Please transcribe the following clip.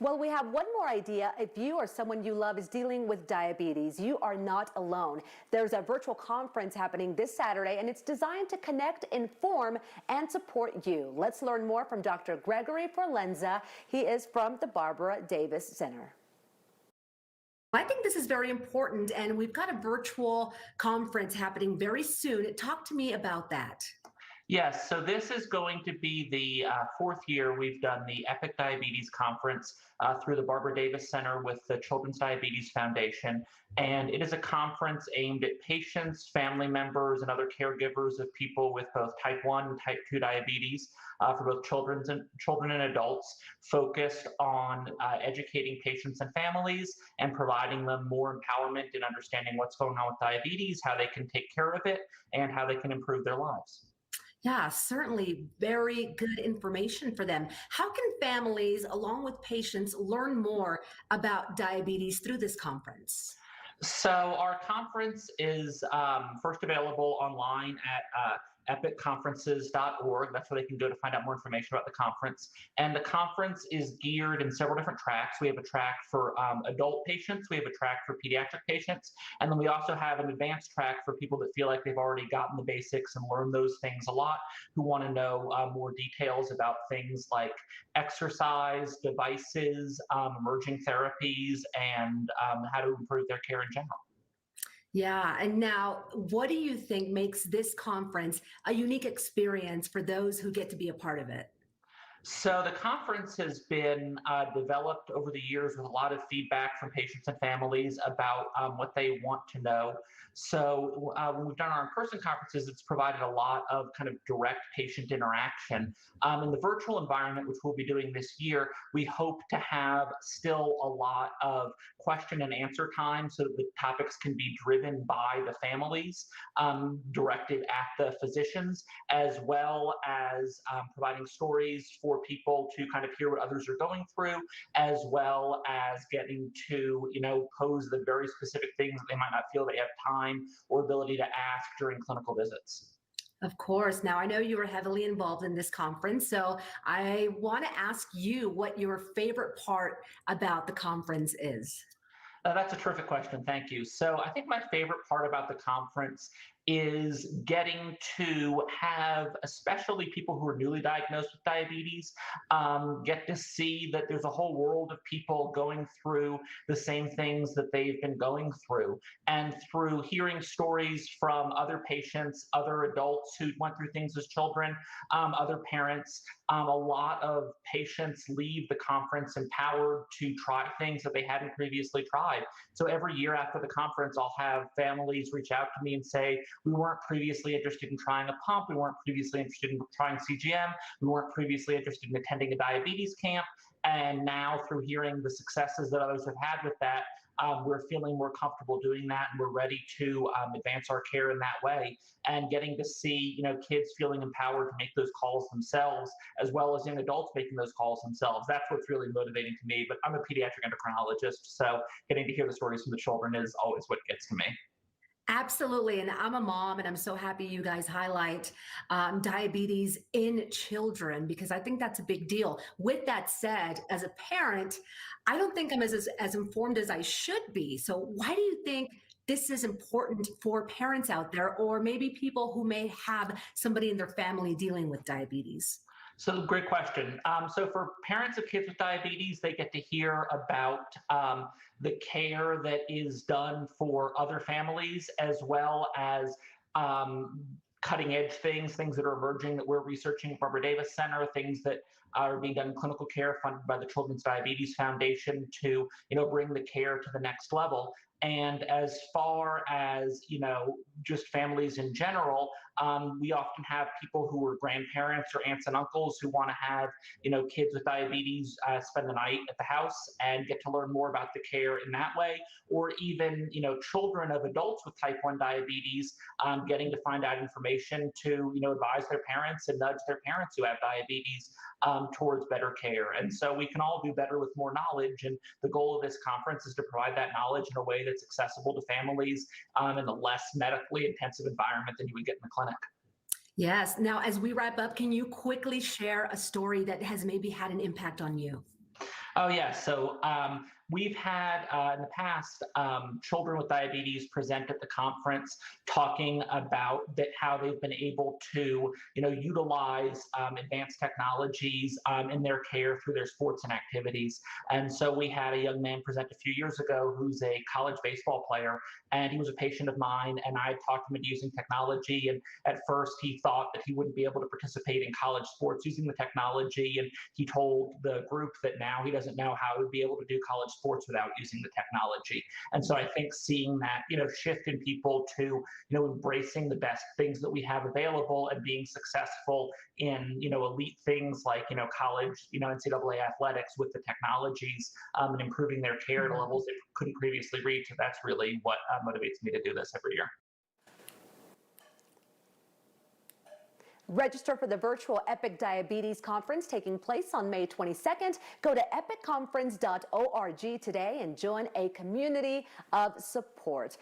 Well, we have one more idea. If you or someone you love is dealing with diabetes, you are not alone. There's a virtual conference happening this Saturday, and it's designed to connect, inform, and support you. Let's learn more from Dr. Gregory Forlenza. He is from the Barbara Davis Center. I think this is very important, and we've got a virtual conference happening very soon. Talk to me about that. Yes, so this is going to be the fourth year we've done the Epic Diabetes Conference through the Barbara Davis Center with the Children's Diabetes Foundation. And it is a conference aimed at patients, family members, and other caregivers of people with both type 1 and type 2 diabetes for both children and adults, focused on educating patients and families and providing them more empowerment in understanding what's going on with diabetes, how they can take care of it, and how they can improve their lives. Yeah, certainly very good information for them. How can families, along with patients, learn more about diabetes through this conference? So our conference is first available online at epicconferences.org. That's where they can go to find out more information about the conference. And the conference is geared in several different tracks. We have a track for adult patients, we have a track for pediatric patients, and then we also have an advanced track for people that feel like they've already gotten the basics and learned those things a lot, who want to know more details about things like exercise, devices, emerging therapies, and how to improve their care in general. Yeah, and now what do you think makes this conference a unique experience for those who get to be a part of it? So the conference has been developed over the years with a lot of feedback from patients and families about what they want to know. So when we've done our in-person conferences, it's provided a lot of kind of direct patient interaction. In the virtual environment, which we'll be doing this year, we hope to have still a lot of question and answer time so that the topics can be driven by the families, directed at the physicians, as well as providing stories for people to kind of hear what others are going through, as well as getting to, pose the very specific things that they might not feel they have time or ability to ask during clinical visits. Of course. Now, I know you were heavily involved in this conference, so I want to ask you what your favorite part about the conference is. That's a terrific question. Thank you. So I think my favorite part about the conference is getting to have, especially people who are newly diagnosed with diabetes, get to see that there's a whole world of people going through the same things that they've been going through. And through hearing stories from other patients, other adults who went through things as children, other parents, a lot of patients leave the conference empowered to try things that they hadn't previously tried. So every year after the conference, I'll have families reach out to me and say, we weren't previously interested in trying a pump, we weren't previously interested in trying CGM, we weren't previously interested in attending a diabetes camp, and now through hearing the successes that others have had with that, we're feeling more comfortable doing that, and we're ready to advance our care in that way. And getting to see, kids feeling empowered to make those calls themselves, as well as young adults making those calls themselves. That's what's really motivating to me. But I'm a pediatric endocrinologist, so getting to hear the stories from the children is always what gets to me. Absolutely. And I'm a mom, and I'm so happy you guys highlight diabetes in children, because I think that's a big deal. With that said, as a parent, I don't think I'm as informed as I should be. So why do you think this is important for parents out there, or maybe people who may have somebody in their family dealing with diabetes? So great question. So for parents of kids with diabetes, they get to hear about the care that is done for other families, as well as cutting edge things that are emerging that we're researching at Barbara Davis Center, things that are being done in clinical care funded by the Children's Diabetes Foundation to, bring the care to the next level. And as far as, just families in general, we often have people who are grandparents or aunts and uncles who want to have, kids with diabetes spend the night at the house and get to learn more about the care in that way. Or even, children of adults with type 1 diabetes getting to find out information to, advise their parents and nudge their parents who have diabetes towards better care. And so we can all do better with more knowledge. And the goal of this conference is to provide that knowledge in a way that's accessible to families in a less medically intensive environment than you would get in the clinic. Yes. Now, as we wrap up, can you quickly share a story that has maybe had an impact on you? Oh, yeah. So we've had in the past children with diabetes present at the conference talking about how they've been able to, utilize advanced technologies in their care through their sports and activities. And so we had a young man present a few years ago who's a college baseball player, and he was a patient of mine. And I talked him into using technology. And at first, he thought that he wouldn't be able to participate in college sports using the technology. And he told the group that now he doesn't know how to be able to do college sports without using the technology. And so I think seeing that, shift in people to, embracing the best things that we have available and being successful in, elite things like, college, NCAA athletics with the technologies and improving their care to levels they couldn't previously reach. That's really what motivates me to do this every year. Register for the virtual Epic Diabetes Conference taking place on May 22nd. Go to epicconference.org today and join a community of support.